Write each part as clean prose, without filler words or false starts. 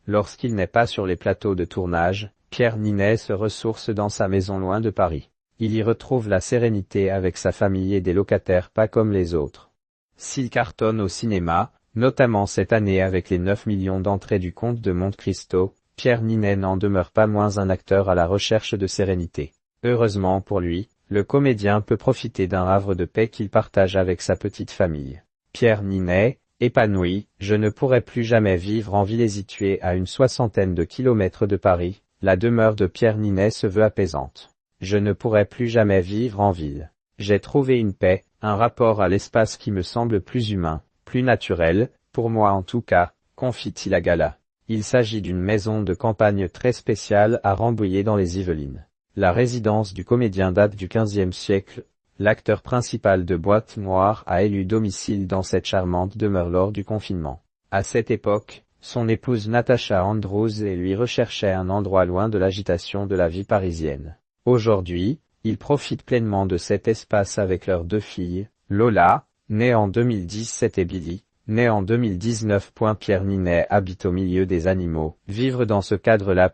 Lorsqu'il n'est pas sur les plateaux de tournage, Pierre Ninet se ressource dans sa maison loin de Paris. Il y retrouve la sérénité avec sa famille et des locataires pas comme les autres. S'il cartonne au cinéma, notamment cette année avec les 9 millions d'entrées du Comte de Monte-Cristo, Pierre Ninet n'en demeure pas moins un acteur à la recherche de sérénité. Heureusement pour lui, le comédien peut profiter d'un havre de paix qu'il partage avec sa petite famille. Pierre Ninet, épanoui, je ne pourrai plus jamais vivre en ville. Située à une 60aine de kilomètres de Paris, la demeure de Pierre Ninet se veut apaisante. Je ne pourrai plus jamais vivre en ville. J'ai trouvé une paix, un rapport à l'espace qui me semble plus humain, plus naturel, pour moi en tout cas, confie-t-il à Gala. Il s'agit d'une maison de campagne très spéciale à Rambouillet dans les Yvelines. La résidence du comédien date du XVe siècle. L'acteur principal de Boîte Noire a élu domicile dans cette charmante demeure lors du confinement. À cette époque, son épouse Natasha Andrews et lui recherchaient un endroit loin de l'agitation de la vie parisienne. Aujourd'hui, ils profitent pleinement de cet espace avec leurs 2 filles, Lola, née en 2017 et Billy, née en 2019. Pierre Ninet habite au milieu des animaux. Vivre dans ce cadre-là.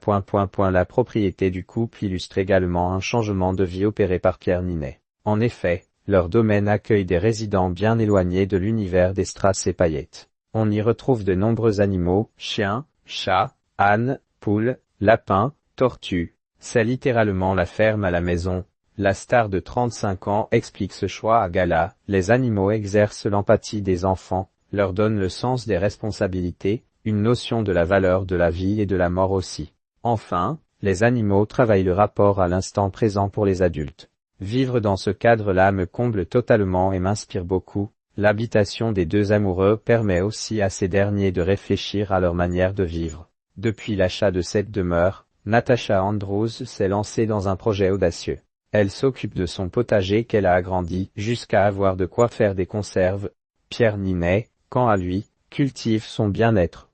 La propriété du couple illustre également un changement de vie opéré par Pierre Ninet. En effet, leur domaine accueille des résidents bien éloignés de l'univers des strass et paillettes. On y retrouve de nombreux animaux, chiens, chats, ânes, poules, lapins, tortues. C'est littéralement la ferme à la maison. La star de 35 ans explique ce choix à Gala. Les animaux exercent l'empathie des enfants, leur donnent le sens des responsabilités, une notion de la valeur de la vie et de la mort aussi. Enfin, les animaux travaillent le rapport à l'instant présent pour les adultes. Vivre dans ce cadre-là me comble totalement et m'inspire beaucoup. L'habitation des 2 amoureux permet aussi à ces derniers de réfléchir à leur manière de vivre. Depuis l'achat de cette demeure, Natasha Andrews s'est lancée dans un projet audacieux. Elle s'occupe de son potager qu'elle a agrandi jusqu'à avoir de quoi faire des conserves. Pierre Ninet, quant à lui, cultive son bien-être.